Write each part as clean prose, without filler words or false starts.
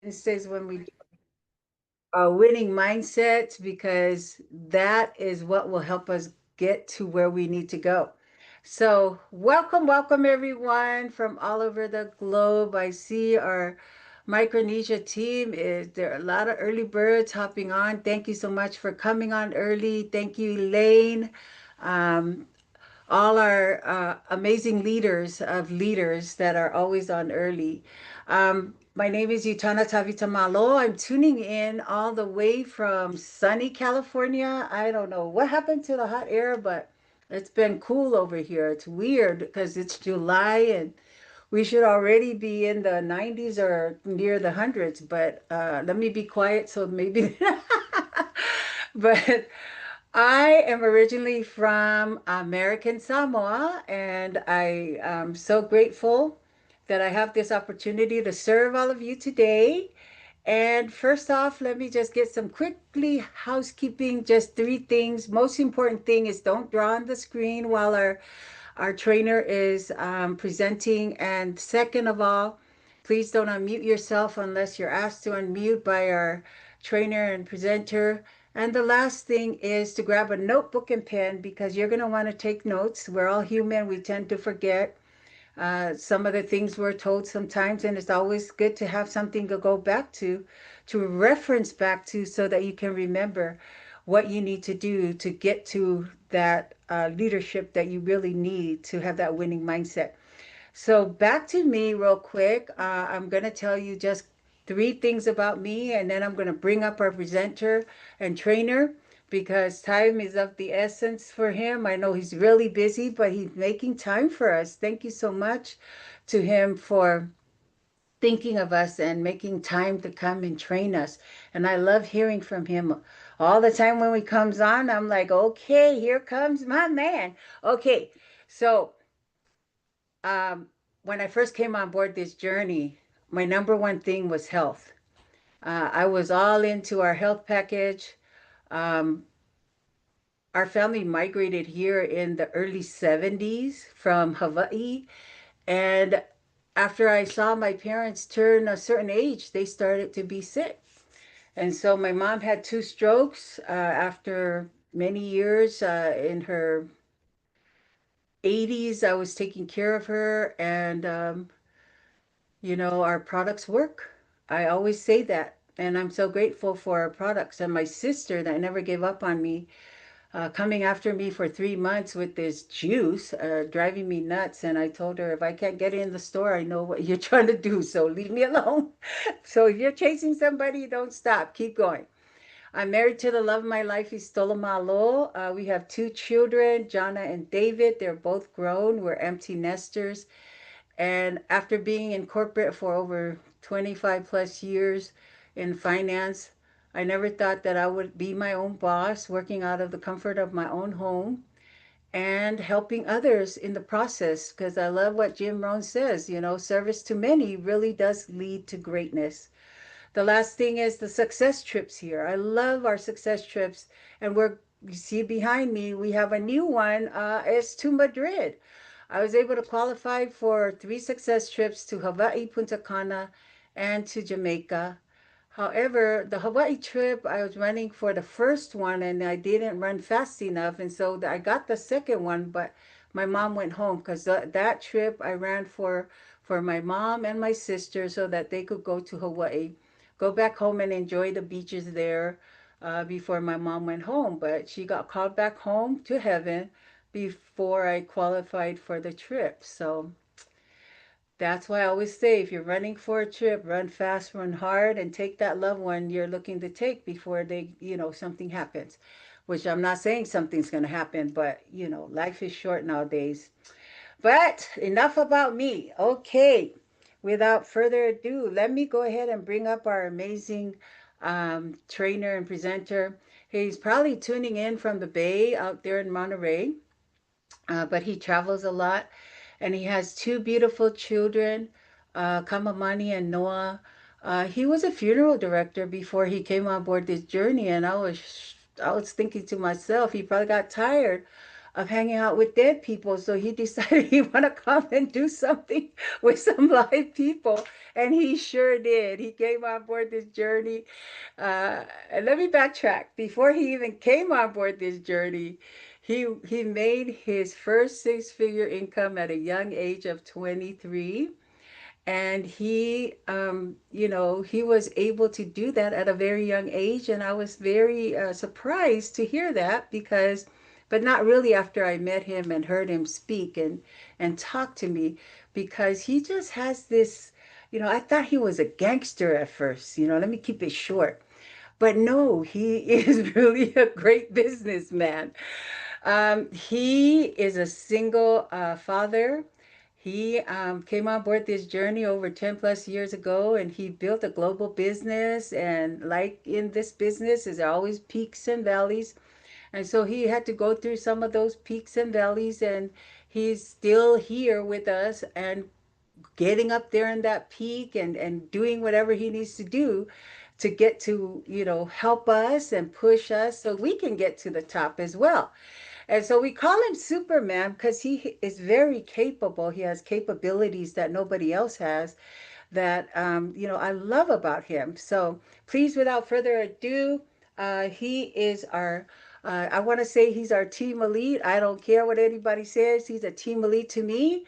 Wednesdays when we do a winning mindset because that is what will help us get to where we need to go. So, welcome everyone from all over the globe. I see our Micronesia team is there are a lot of early birds hopping on. Thank you so much for coming on early. Thank you, Elaine. Um, all our amazing leaders that are always on early. My name is Yutana Tavitamalo. I'm tuning in all the way from sunny California. I don't know what happened to the hot air, but it's been cool over here. It's weird because it's July and we should already be in the 90s or near the hundreds, but let me be quiet so maybe. But I am originally from American Samoa, and I am so grateful that I have this opportunity to serve all of you today. And first off, let me just get some quickly housekeeping, just three things. Most important thing is don't draw on the screen while our trainer is presenting. And second of all, please don't unmute yourself unless you're asked to unmute by our trainer and presenter. And the last thing is to grab a notebook and pen because you're going to want to take notes. We're all human, we tend to forget some of the things we're told sometimes, and it's always good to have something to go back to reference back to, so that you can remember what you need to do to get to that leadership that you really need to have that winning mindset. So, back to me, real quick. I'm going to tell you just three things about me, and then I'm going to bring up our presenter and trainer because time is of the essence for him. I know he's really busy, but he's making time for us. Thank you so much to him for thinking of us and making time to come and train us. And I love hearing from him all the time when he comes on. I'm like, okay, here comes my man. Okay, so um, when I first came on board this journey, my number one thing was health. I was all into our health package. Um, our family migrated here in the early 70s from Hawaii. And after I saw my parents turn a certain age, they started to be sick. And so my mom had two strokes after many years in her 80s. I was taking care of her, and our products work. I always say that. And I'm so grateful for our products. And my sister that never gave up on me, coming after me for 3 months with this juice, driving me nuts. And I told her, if I can't get it in the store, I know what you're trying to do. So leave me alone. So if you're chasing somebody, don't stop. Keep going. I'm married to the love of my life, Istola Malo. We have two children, Jana and David. They're both grown. We're empty nesters. And after being in corporate for over 25 plus years in finance, I never thought that I would be my own boss, working out of the comfort of my own home and helping others in the process. Because I love what Jim Rohn says, service to many really does lead to greatness. The last thing is the success trips here. I love our success trips. And you see behind me, we have a new one. It's to Madrid. I was able to qualify for three success trips to Hawaii, Punta Cana, and to Jamaica. However, the Hawaii trip, I was running for the first one and I didn't run fast enough. And so I got the second one, but my mom went home because that trip I ran for my mom and my sister so that they could go to Hawaii, go back home and enjoy the beaches there before my mom went home. But she got called back home to heaven before I qualified for the trip. So that's why I always say if you're running for a trip, run fast, run hard, and take that loved one you're looking to take before something happens. Which I'm not saying something's going to happen, but life is short nowadays. But enough about me. Okay, without further ado, let me go ahead and bring up our amazing trainer and presenter. He's probably tuning in from the Bay out there in Monterey, but he travels a lot and he has two beautiful children, Kamamani and Noah. He was a funeral director before he came on board this journey, and I was thinking to myself, he probably got tired of hanging out with dead people. So he decided he want to come and do something with some live people. And he sure did. He came on board this journey. And let me backtrack. Before he even came on board this journey, he made his first six-figure income at a young age of 23. And he, he was able to do that at a very young age. And I was very surprised to hear that because, but not really after I met him and heard him speak and talk to me, because he just has this, I thought he was a gangster at first, let me keep it short. But no, he is really a great businessman. He is a single father. He came on board this journey over 10 plus years ago, and he built a global business. And like in this business, there's always peaks and valleys. And so he had to go through some of those peaks and valleys, and he's still here with us and getting up there in that peak and doing whatever he needs to do to get to, help us and push us so we can get to the top as well. And so we call him Superman because he is very capable. He has capabilities that nobody else has that, I love about him. So please, without further ado, he is I want to say he's our team elite. I don't care what anybody says. He's a team elite to me.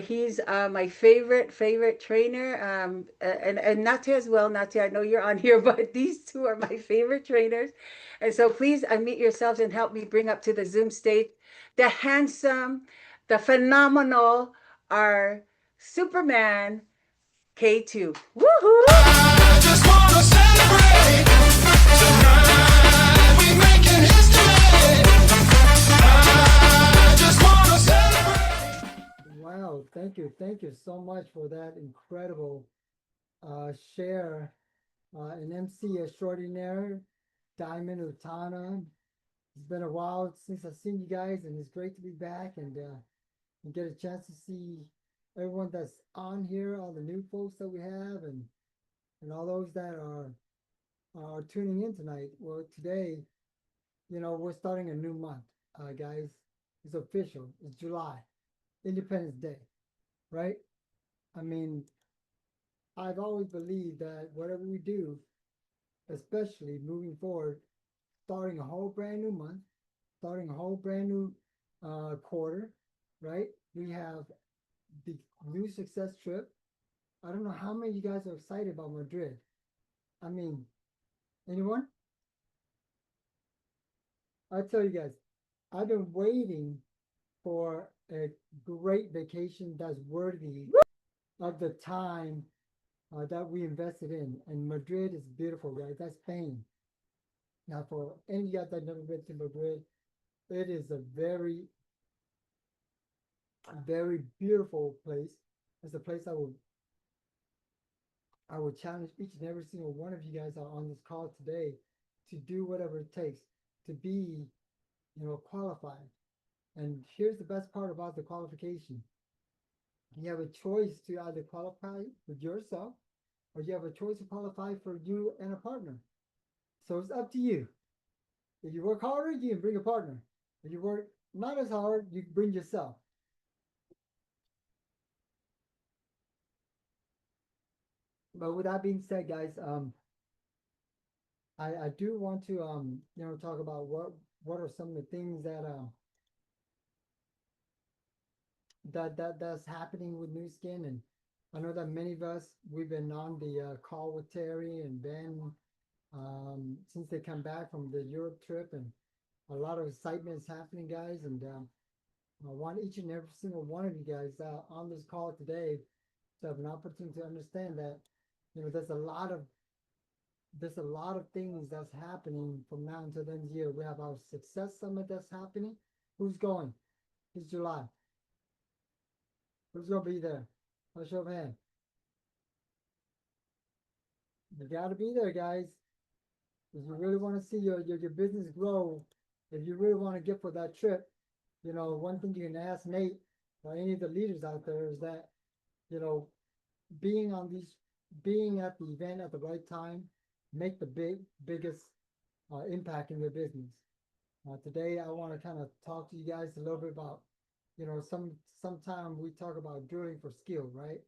He's my favorite trainer, and Natya as well. Natya, I know you're on here, but these two are my favorite trainers. And so please unmute yourselves and help me bring up to the Zoom stage the handsome, the phenomenal, our Superman K2. Woohoo! I just wanna celebrate tonight. We making history. I just wanna celebrate. Wow, thank you so much for that incredible share. An MC extraordinaire, Diamond Utana. It's been a while since I've seen you guys, and it's great to be back and get a chance to see everyone that's on here, all the new folks that we have, and all those that are tuning in tonight. Well, today, we're starting a new month, guys. It's official. It's July, Independence Day, right? I mean, I've always believed that whatever we do, especially moving forward, starting a whole brand new month, starting a whole brand new quarter, right? We have the new success trip. I don't know how many of you guys are excited about Madrid. I mean, anyone? I tell you guys, I've been waiting for a great vacation that's worthy of the time that we invested in. And Madrid is beautiful, guys. That's Spain. Now, for any of you guys that never been to Madrid, it is a very beautiful place. It's a place I would challenge each and every single one of you guys that are on this call today to do whatever it takes to be, qualified. And here's the best part about the qualification. You have a choice to either qualify with yourself or you have a choice to qualify for you and a partner. So it's up to you. If you work harder, you can bring a partner. If you work not as hard, you can bring yourself. But with that being said, guys, I do want to talk about what are some of the things that's happening with Nu Skin. And I know that many of us we've been on the call with Terry and Ben since they come back from the Europe trip, and a lot of excitement is happening, guys. And I want each and every single one of you guys on this call today to have an opportunity to understand that there's a lot of things that's happening from now until the end of the year. We have our success summit that's happening. Who's going? It's July. Who's gonna be there? I'll show of hands. You gotta be there, guys. If you really want to see your business grow, if you really want to get for that trip, one thing you can ask Nate or any of the leaders out there is that, being being at the event at the right time, make the biggest impact in your business. Today, I want to kind of talk to you guys a little bit about, sometime we talk about drilling for skill, right?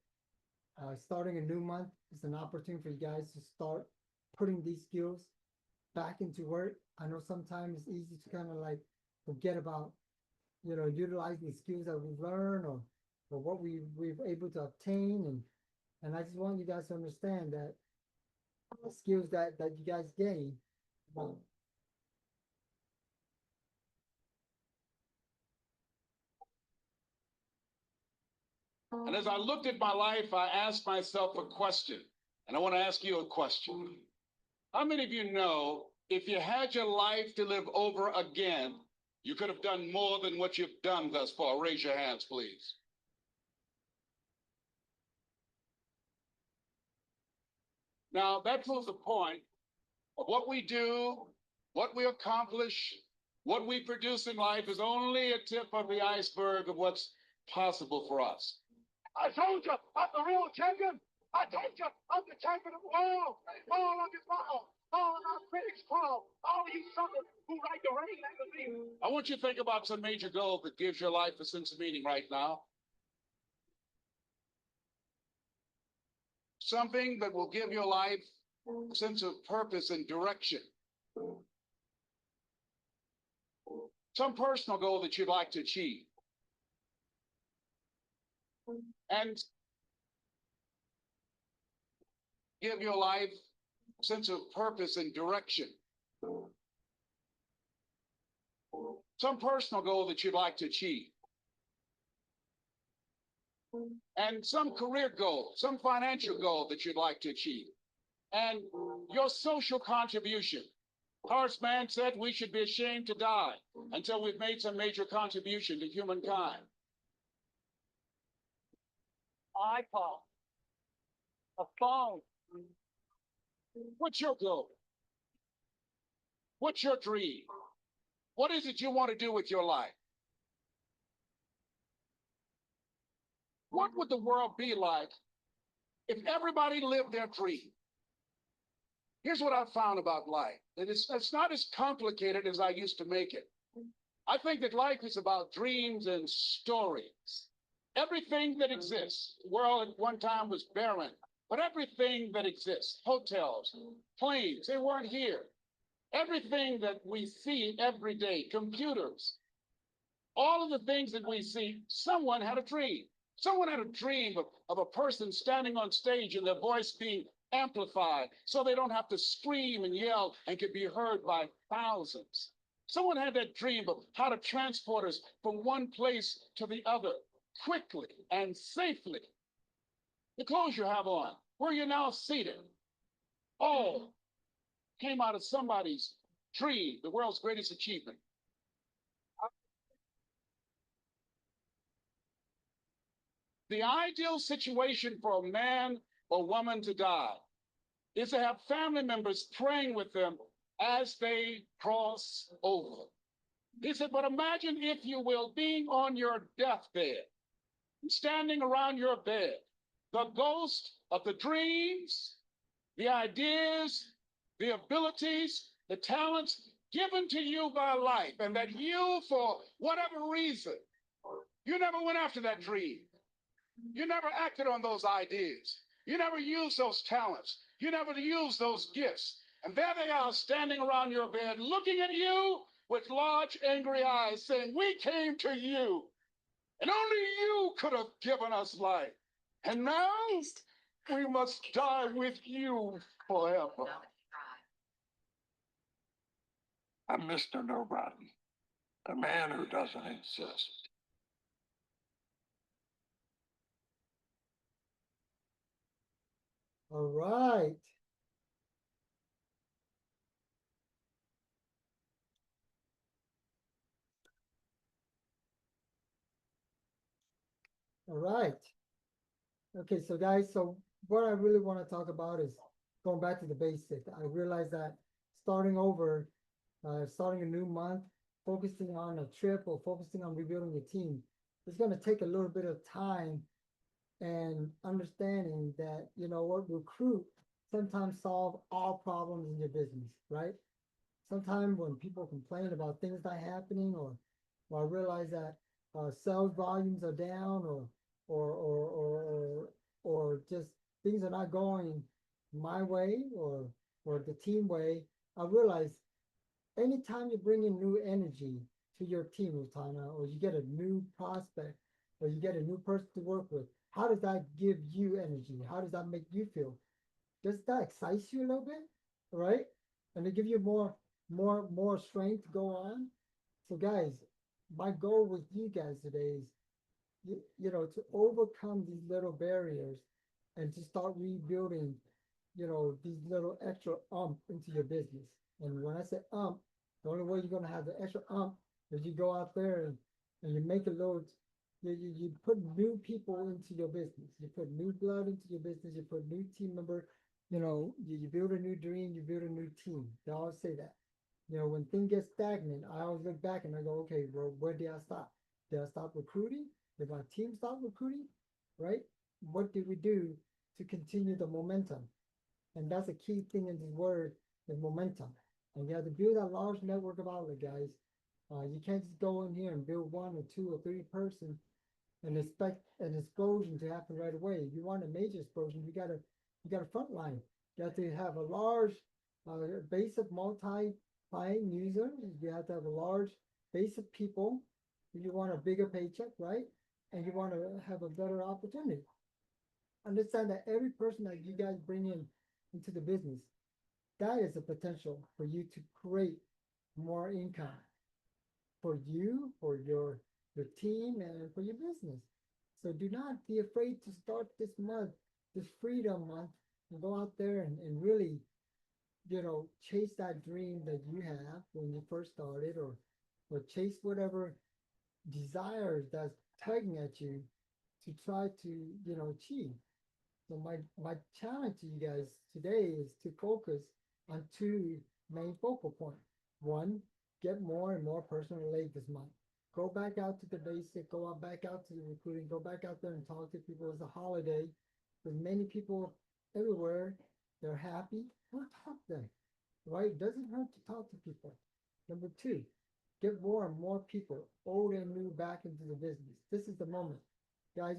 Starting a new month is an opportunity for you guys to start putting these skills back into work. I know sometimes it's easy to kind of like forget about, utilizing the skills that we've learned or what we've able to obtain. And I just want you guys to understand that the skills that you guys gain, well, And as I looked at my life, I asked myself a question, and I want to ask you a question. How many of you know if you had your life to live over again, you could have done more than what you've done thus far? Raise your hands, please. Now, that proves the point of what we do, what we accomplish, what we produce in life is only a tip of the iceberg of what's possible for us. I told you, I'm the real champion. I told you, I'm the champion of the world. All of you fall. All of our critics fall. All of you suckers who write the rain magazine. I want you to think about some major goal that gives your life a sense of meaning right now. Something that will give your life a sense of purpose and direction. Some personal goal that you'd like to achieve. And give your life a sense of purpose and direction. Some personal goal that you'd like to achieve. And some career goal, some financial goal that you'd like to achieve. And your social contribution. Horace Mann said we should be ashamed to die until we've made some major contribution to humankind. iPod, a phone. What's your goal? What's your dream? What is it you want to do with your life? What would the world be like if everybody lived their dream? Here's what I found about life. It's not as complicated as I used to make it. I think that life is about dreams and stories. Everything that exists, the world at one time was barren, but everything that exists, hotels, planes, they weren't here. Everything that we see every day, computers, all of the things that we see, someone had a dream. Someone had a dream of a person standing on stage and their voice being amplified so they don't have to scream and yell and could be heard by thousands. Someone had that dream of how to transport us from one place to the other quickly and safely. The clothes you have on, where you're now seated, all came out of somebody's dream, the world's greatest achievement. The ideal situation for a man or woman to die is to have family members praying with them as they cross over. He said, but imagine, if you will, being on your deathbed, standing around your bed, the ghost of the dreams, the ideas, the abilities, the talents given to you by life, and that you, for whatever reason, you never went after that dream. You never acted on those ideas. You never used those talents. You never used those gifts. And there they are standing around your bed looking at you with large, angry eyes saying, we came to you, and only you could have given us life. And now we must die with you forever. I'm Mr. Nobody, the man who doesn't exist. all right. All right. Okay, so guys, so what I really want to talk about is going back to the basic. I realize that starting over, starting a new month, focusing on a trip or focusing on rebuilding a team, it's going to take a little bit of time and understanding that, what recruit sometimes solve all problems in your business, right? sometimes when people complain about things not happening, or realize that sales volumes are down, or just things are not going my way, or the team way, I realize anytime you bring in new energy to your team, Utana, or you get a new prospect, or you get a new person to work with, how does that give you energy? How does that make you feel? Does that excite you a little bit, right? And to give you more strength to go on. So, guys, my goal with you guys today is, to overcome these little barriers and to start rebuilding, these little extra into your business. And when I say the only way you're gonna have the extra is you go out there and you make a little, you put new people into your business. You put new blood into your business. You put new team member. You build a new dream. You build a new team. They always say that. When things get stagnant, I always look back and I go, okay, well, where did I stop? Did I stop recruiting? Did my team stop recruiting? Right? What did we do to continue the momentum? And that's a key thing in this word is momentum. And you have to build a large network of outlet, guys. You can't just go in here and build one or two or three person and expect an explosion to happen right away. If you want a major explosion, you got a front line. You have to have a large base of multi-buying users. You have to have a large base of people. You want a bigger paycheck, right? And you want to have a better opportunity. Understand that every person that you guys bring in into the business, that is a potential for you to create more income for you, for your team, and for your business. So do not be afraid to start this month, this freedom month, and go out there and really, chase that dream that you have when you first started, or chase whatever desires that's tugging at you to try to, achieve. So my challenge to you guys today is to focus on two main focal points. One, get more and more personal related this month. Go back out to the basic, go out back out to the recruiting, go back out there and talk to people. It's a holiday. There's many people everywhere. They're happy. Go talk to them, right? It doesn't hurt to talk to people. Number two, get more and more people, old and new, back into the business. This is the moment. Guys,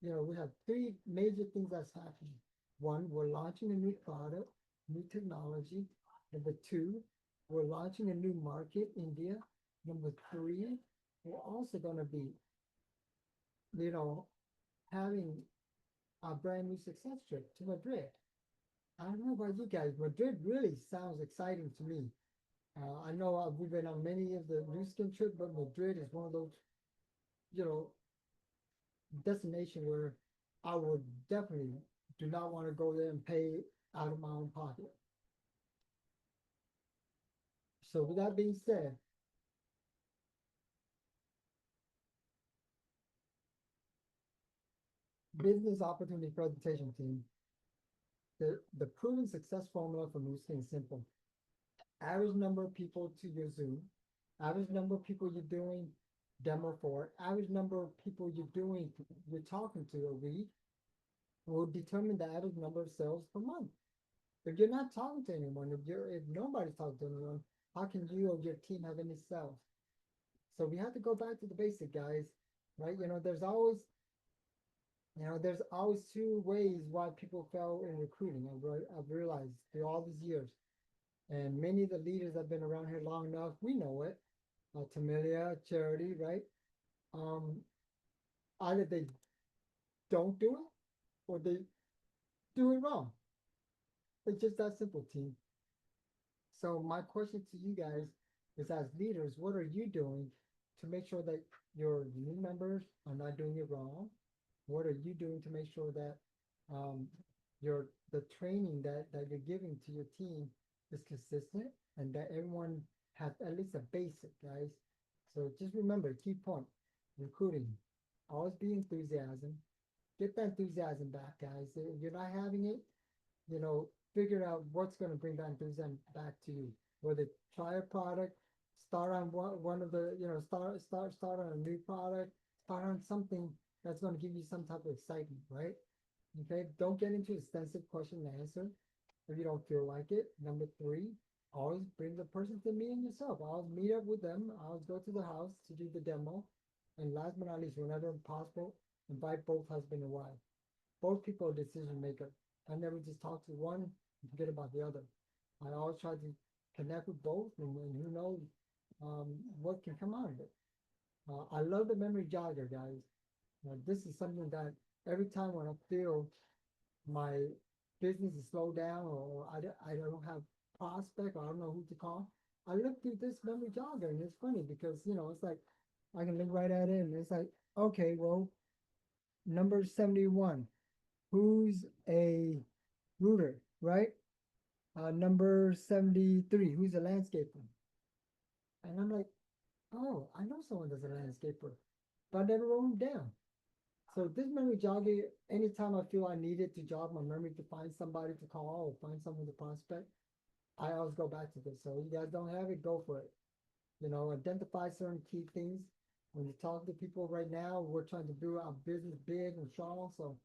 we have three major things that's happening. One, we're launching a new product, new technology. Number two, we're launching a new market, India. Number three, we're also going to be, you know, having a brand new success trip to Madrid. I don't know about you guys. Madrid really sounds exciting to me. I know we've been on many of the new skin trips, but Madrid is one of those, you know, destination where I would definitely do not want to go there and pay out of my own pocket. So with that being said, business opportunity presentation team, the proven success formula for new skin is simple. Average number of people to your Zoom, average number of people you're doing demo for, average number of people you're talking to a week will determine the average number of sales per month. If you're not talking to anyone, if nobody's talking to anyone, how can you or your team have any sales? So we have to go back to the basic, guys, right? There's always two ways why people fail in recruiting. I've realized through all these years, and many of the leaders that have been around here long enough, we know it. Tamilia, Charity, right? Um, Either they don't do it or they do it wrong. It's just that simple, team. So my question to you guys is, as leaders, what are you doing to make sure that your new members are not doing it wrong? What are you doing to make sure that um, the training that you're giving to your team is consistent and that everyone has at least a basic, guys? So just remember, key point, recruiting, always be enthusiasm. Get that enthusiasm back, guys. If you're not having it, figure out what's going to bring that enthusiasm back to you. Whether try a product, start on one of the, start on a new product, start on something that's going to give you some type of excitement, right? Okay, don't get into extensive question and answer if you don't feel like it. Number three, always bring the person to me and yourself. I'll meet up with them. I'll go to the house to do the demo. And last but not least, whenever possible, invite both husband and wife. Both people are decision maker. I never just talk to one and forget about the other. I always try to connect with both, and who knows what can come out of it. I love the memory jogger, guys. This is something that every time when I feel my business is slowed down, or I don't have prospect, or I don't know who to call, I look through this memory jogger, and it's funny because it's like I can look right at it, and it's like, okay, well, number 71, who's a rooter, right? Number 73, who's a landscaper? And I'm like, oh, I know someone that's a landscaper, but I never wrote him down. So this memory jogger, anytime I feel I need it to jog my memory to find somebody to call or find someone to prospect, I always go back to this. So you guys don't have it, go for it. Identify certain key things. When you talk to people right now, we're trying to do our business big and strong. So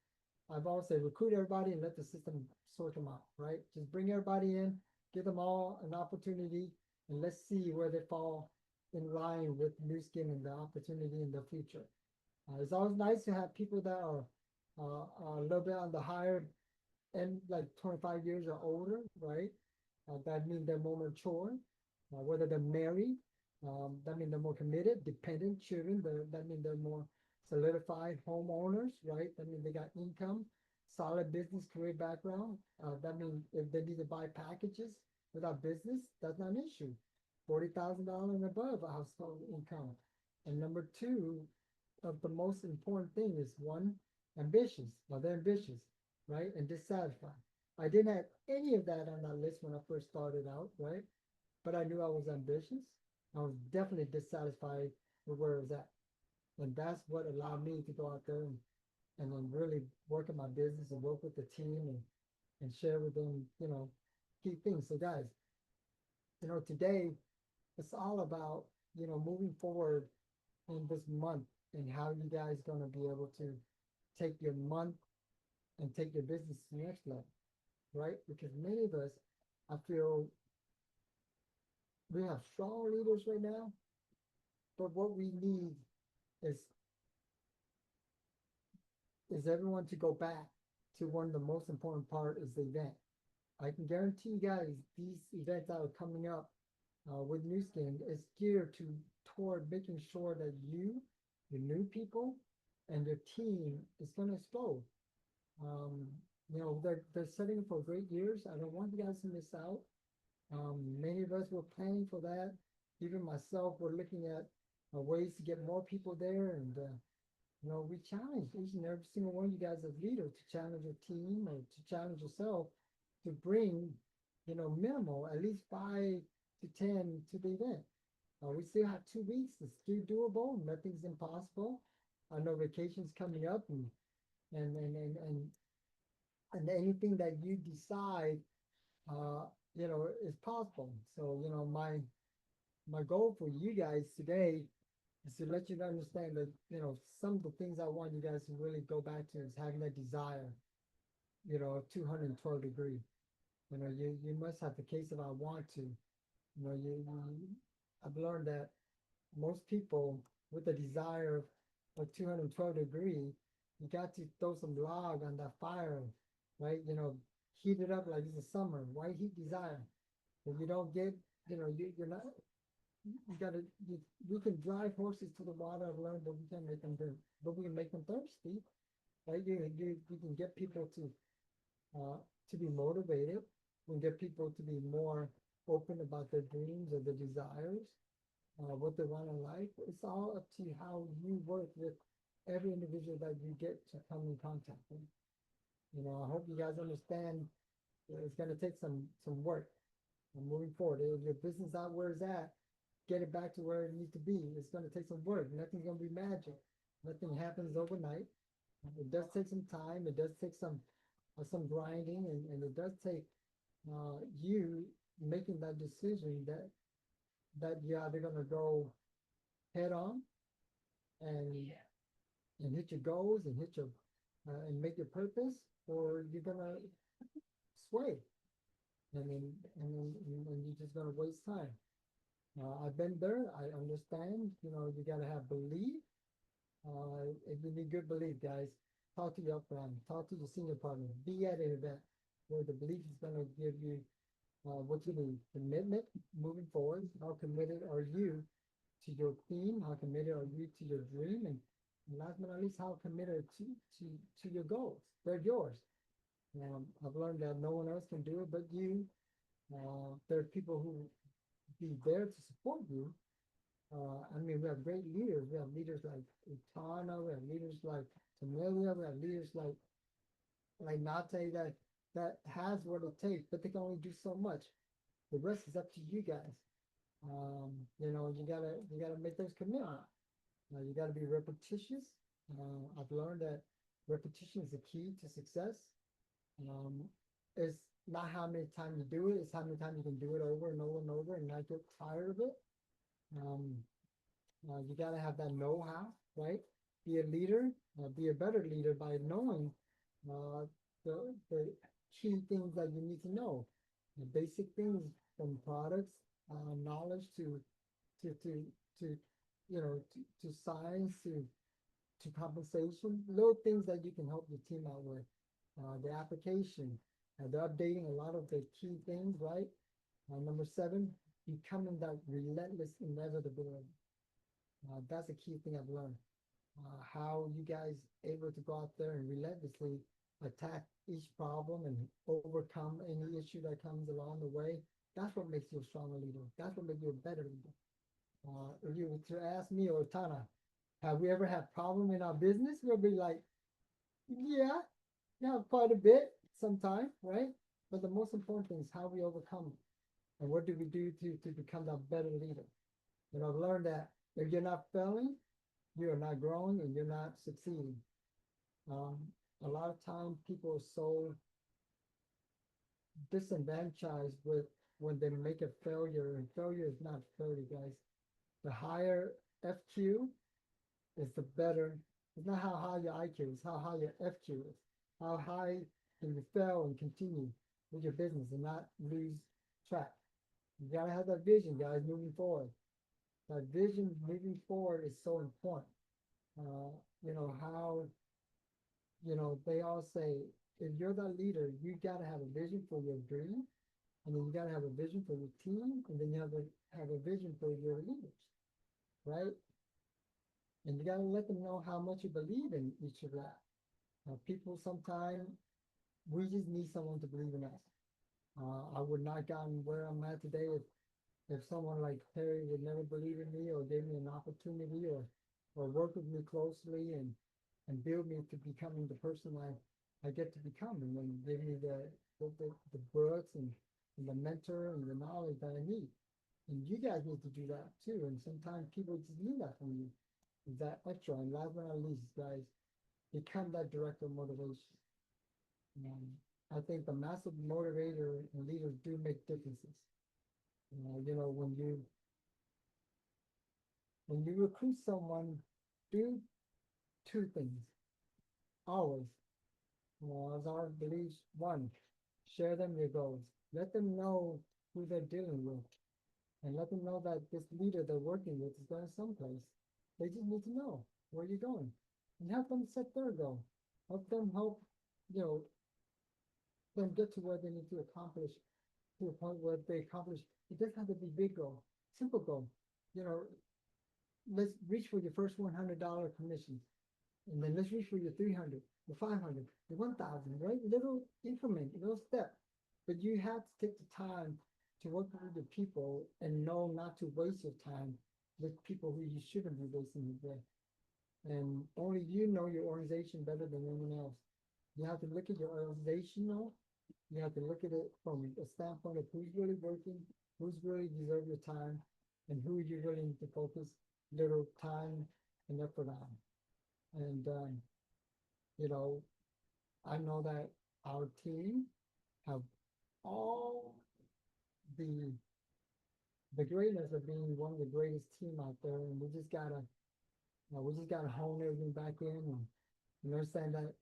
I've always said recruit everybody and let the system sort them out, right? Just bring everybody in, give them all an opportunity, and let's see where they fall in line with Nu Skin and the opportunity in the future. It's always nice to have people that are a little bit on the higher end, like 25 years or older, right? That means they're more mature, whether they're married, that means they're more committed, dependent children, that means they're more solidified homeowners, right? That means they got income, solid business career background. That means if they need to buy packages without business, that's not an issue. $40,000 and above a household income. And number two, of the most important thing is one, ambitious. Well, they're ambitious, right? And dissatisfied. I didn't have any of that on that list when I first started out, right? But I knew I was ambitious. I was definitely dissatisfied with where I was at. And that's what allowed me to go out there and then really work in my business and work with the team and share with them, key things. So guys, today it's all about, moving forward in this month and how you guys gonna be able to take your month and take your business to the next level, right? Because many of us, I feel we have strong leaders right now, but what we need is everyone to go back to one of the most important part is the event. I can guarantee you guys these events that are coming up with Nu Skin is geared toward making sure that your new people, and your team is going to explode. Um, they're setting for great years. I don't want you guys to miss out. Many of us were planning for that. Even myself, we're looking at ways to get more people there, and we challenge each and every single one of you guys as leaders to challenge your team or to challenge yourself to bring, minimal at least 5 to 10 to the event. We still have 2 weeks. It's still doable. Nothing's impossible. I know vacation's coming up, and and and and, and anything that you decide, is possible. So my goal for you guys today is to let you understand that some of the things I want you guys to really go back to is having that desire, 212 degree. You must have the case of I want to. I've learned that most people with the desire of 212 degree, you got to throw some log on that fire, right? Heat it up like it's a summer, white heat desire. If you don't get, you're not, you gotta, we can drive horses to the water, I've learned, but we can't make them drink, but we can make them thirsty, right? You can get people to be motivated. We can get people to be more open about their dreams or their desires, what they want in life. It's all up to how you work with every individual that you get to come in contact with. I hope you guys understand it's going to take some work moving forward. If your business out where it's at, get it back to where it needs to be. It's going to take some work. Nothing's going to be magic. Nothing happens overnight. It does take some time. It does take some grinding, and it does take you making that decision that you're either going to go head on and hit your goals and hit your and make your purpose, or you're gonna sway. and you're just gonna waste time. I've been there. I understand. You know, you gotta have belief. If you need good belief, guys, talk to your upline, talk to your senior partner, be at an event where the belief is gonna give you what you need. Commitment moving forward. How committed are you to your theme? How committed are you to your dream? And last but not least, how committed to your goals? They're yours. I've learned that no one else can do it but you. There are people who be there to support you. I mean, we have great leaders. We have leaders like Utana. We have leaders like Tamelia. We have leaders like Nate that has what it takes, but they can only do so much. The rest is up to you guys. You know, you gotta make those commitments. You gotta be repetitious. I've learned that repetition is the key to success. Um, it's not how many times you do it, it's how many times you can do it over and over and over and not get tired of it. Um, you gotta have that know-how, right? Be a leader, be a better leader by knowing uh, the key things that you need to know. The basic things from products, knowledge to to you know to science to compensation, little things that you can help your team out with. The application, they're updating a lot of the key things, right? Number seven, becoming that relentless inevitability. That's a key thing I've learned. How you guys able to go out there and relentlessly attack each problem and overcome any issue that comes along the way. That's what makes you a stronger leader. That's what makes you a better leader. If you were to ask me or Tana, have we ever had problem in our business? We'll be like, yeah, yeah, quite a bit sometimes, right? But the most important thing is how we overcome it. And what do we do to become that better leader? And I've learned that if you're not failing, you're not growing and you're not succeeding. Um, a lot of times people are so disadvantaged with when they make a failure, and failure is not failure, guys. The higher FQ is the better. It's not how high your IQ is, how high your FQ is. How high can you fail and continue with your business and not lose track? You gotta have that vision, guys, moving forward. That vision moving forward is so important. You know, how, you know, they all say, if you're the leader, you gotta have a vision for your dream, and then you gotta have a vision for your team, and then you have a vision for your leaders, right? And you gotta let them know how much you believe in each of that. People sometimes, we just need someone to believe in us. I would not gotten where I'm at today if someone like Terry would never believe in me or gave me an opportunity or work with me closely and build me to becoming the person I get to become and then give me the books and the mentor and the knowledge that I need. And you guys need to do that too. And sometimes people just need that from you. That extra. And last but not least, guys, become that director of motivation. I think the massive motivator and leaders do make differences. You know, when you recruit someone, do two things always. As our beliefs, one, share them your goals. Let them know who they're dealing with, and let them know that this leader they're working with is going someplace. They just need to know where you're going, and help them set their goal. Help you know them get to where they need to accomplish to a point where they accomplish. It doesn't have to be big goal, simple goal. You know, let's reach for your first $100 commission, and then let's reach for your 300, the 500, the 1,000, right? Little increment, little step. But you have to take the time to work with the people and know not to waste your time with people who you shouldn't be wasting your day. And only you know your organization better than anyone else. You have to look at your organization now. You have to look at it from a standpoint of who's really working, who's really deserve your time, and who you really need to focus little time and effort on. And you know, I know that our team have all the greatness of being one of the greatest team out there, and we just gotta hone everything back in and understand that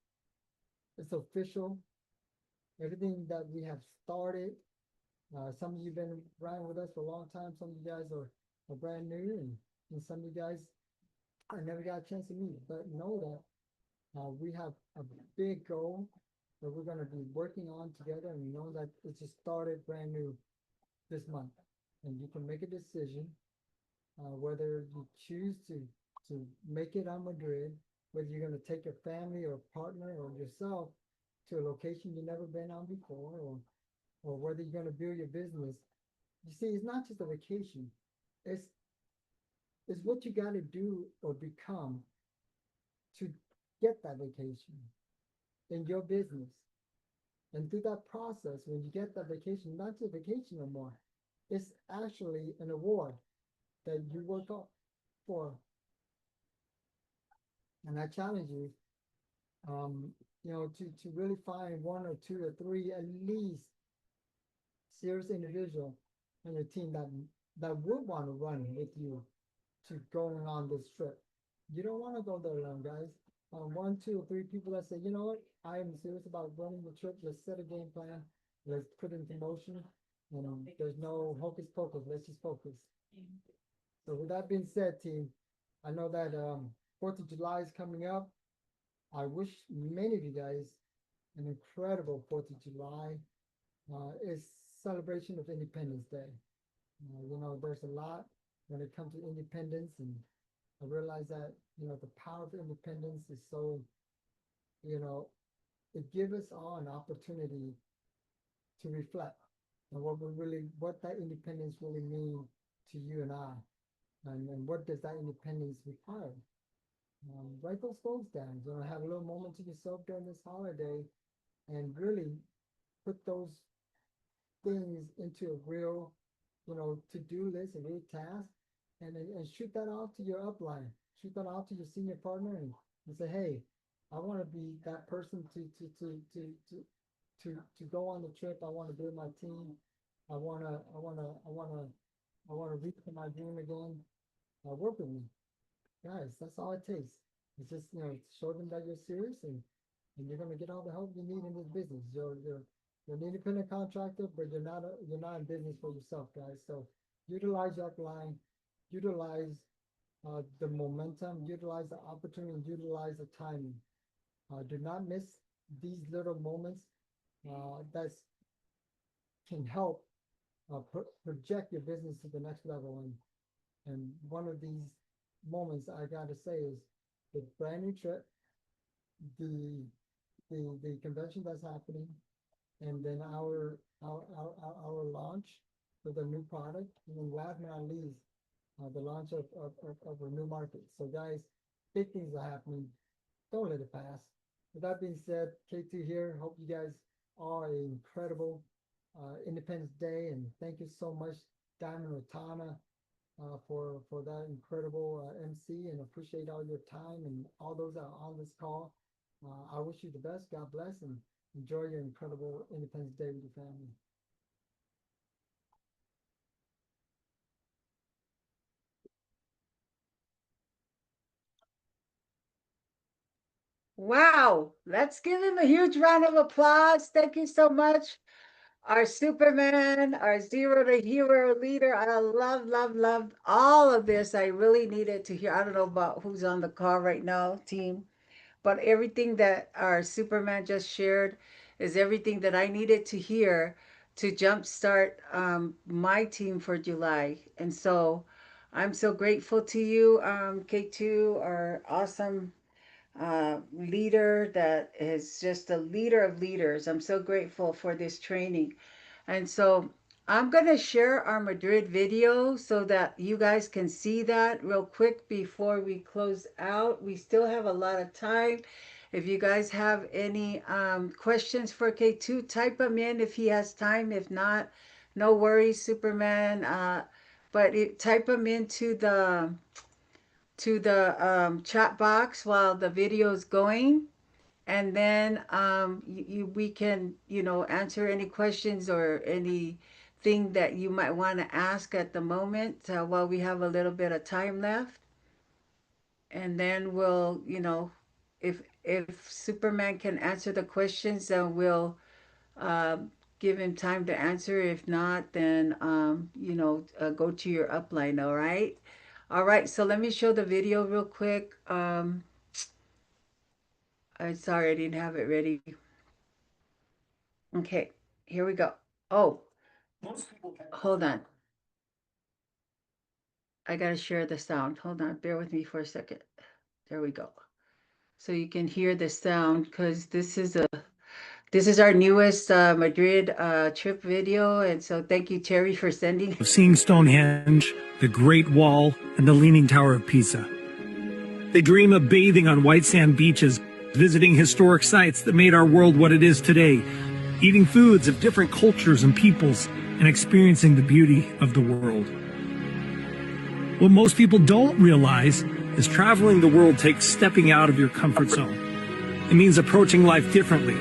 it's official. Everything that we have started Some of you been riding with us for a long time. Some of you guys are brand new, and some of you guys I never got a chance to meet. But know that we have a big goal that we're going to be working on together, and we know that it just started brand new this month. And you can make a decision whether you choose to make it on Madrid, whether you're going to take your family or partner or yourself to a location you've never been on before, or whether you're going to build your business. You see, it's not just a vacation. It's it's what you got to do or become to get that vacation in your business. And through that process, when you get that vacation, not just a vacation no more, it's actually an award that you work up for. And I challenge you, um, to really find one or two or three at least serious individual on your team that would want to run with you to going on this trip. You don't want to go there alone, guys. One, two, or three people that say, you know what, I am serious about running the trip. Let's set a game plan. Let's put it into motion. There's no hocus pocus. Let's just focus. So with that being said, team, I know that 4th of July is coming up. I wish many of you guys an incredible 4th of July. It's celebration of Independence Day. There's a lot when it comes to independence, and I realize that the power of independence is so you know it gives us all an opportunity to reflect on what that independence really mean to you and I, and what does that independence require. Write those goals down. Have a little moment to yourself during this holiday, and really put those things into a real, to-do list, a real task, and shoot that off to your upline, shoot that off to your senior partner, and say, hey, I want to be that person to go on the trip. I want to build my team. I want to reach for my dream again. Work with me, guys. That's all it takes. It's just show them that you're serious, and you're gonna get all the help you need in this business. You're an independent contractor, but you're not in business for yourself, guys. So utilize your upline, utilize the momentum, utilize the opportunity, utilize the timing. Do not miss these little moments that can help project your business to the next level. And one of these moments I gotta say is the brand new trip, the the convention that's happening, and then our launch for the new product, and then last but not least, the launch of a new market. So guys, big things are happening. Don't let it pass. With that being said, K2 here. Hope you guys are an incredible Independence Day, and thank you so much, Diamond Rotana, for that incredible MC, and appreciate all your time and all those that are on this call. I wish you the best. God bless, and enjoy your incredible Independence Day with your family. Wow, let's give him a huge round of applause. Thank you so much. Our Superman, our zero to hero leader. I love, love, love all of this. I really needed to hear. I don't know about who's on the call right now, team, but everything that our Superman just shared is everything that I needed to hear to jumpstart my team for July. And so I'm so grateful to you, K2, our awesome leader that is just a leader of leaders. I'm so grateful for this training. And so I'm going to share our Madrid video so that you guys can see that real quick before we close out. We still have a lot of time. If you guys have any questions for K2, type them in if he has time. If not, no worries, Superman. Type them into the chat box while the video is going, and then we can answer any questions or anything that you might want to ask at the moment while we have a little bit of time left. And then we'll if Superman can answer the questions, then we'll give him time to answer. If not, then go to your upline. All right. All right. So let me show the video real quick. I'm sorry I didn't have it ready. Okay, here we go. Oh, hold on. I gotta share the sound. Hold on, bear with me for a second. There we go. So you can hear the sound because this is our newest Madrid trip video, and so thank you, Terry, for sending. Of seeing Stonehenge, the Great Wall, and the Leaning Tower of Pisa. They dream of bathing on white sand beaches, visiting historic sites that made our world what it is today, eating foods of different cultures and peoples, and experiencing the beauty of the world. What most people don't realize is traveling the world takes stepping out of your comfort zone. It means approaching life differently,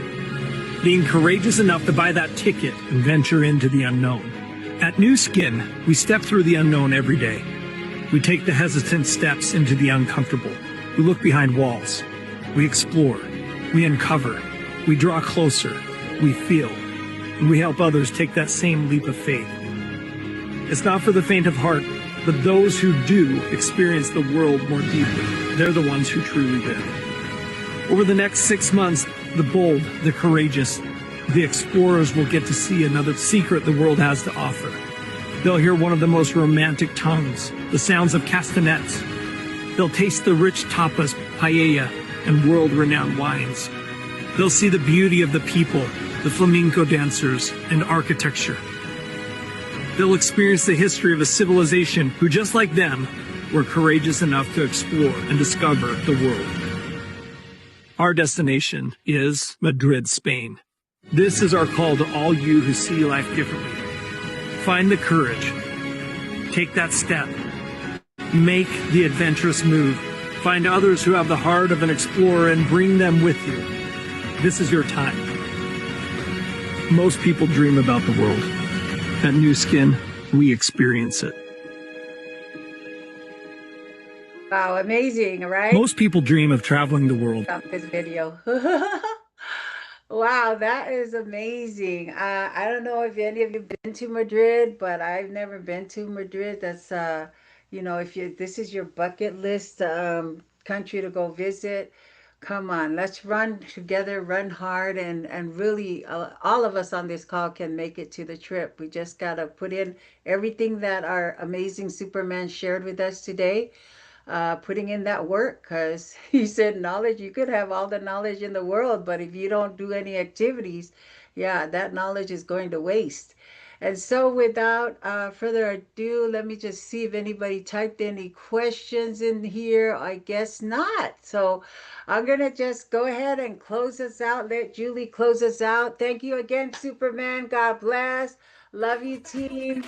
being courageous enough to buy that ticket and venture into the unknown. At Nu Skin, we step through the unknown every day. We take the hesitant steps into the uncomfortable. We look behind walls. We explore. We uncover. We draw closer. We feel. And we help others take that same leap of faith. It's not for the faint of heart, but those who do experience the world more deeply. They're the ones who truly live. Over the next 6 months, the bold, the courageous, the explorers will get to see another secret the world has to offer. They'll hear one of the most romantic tongues, the sounds of castanets. They'll taste the rich tapas, paella, and world-renowned wines. They'll see the beauty of the people, the flamenco dancers, and architecture. They'll experience the history of a civilization who, just like them, were courageous enough to explore and discover the world. Our destination is Madrid, Spain. This is our call to all you who see life differently. Find the courage. Take that step. Make the adventurous move. Find others who have the heart of an explorer and bring them with you. This is your time. Most people dream about the world. At Nu Skin, we experience it. Wow, amazing, right? Most people dream of traveling the world. About this video. Wow, that is amazing. I don't know if any of you have been to Madrid, but I've never been to Madrid. That's if this is your bucket list country to go visit, come on, let's run together, run hard, and really all of us on this call can make it to the trip. We just gotta put in everything that our amazing Superman shared with us today. Putting in that work, because he said knowledge, you could have all the knowledge in the world, but if you don't do any activities, yeah, that knowledge is going to waste. And so without further ado, let me just see if anybody typed any questions in here. I guess not. So I'm going to just go ahead and close us out. Let Julie close us out. Thank you again, Superman. God bless. Love you, team.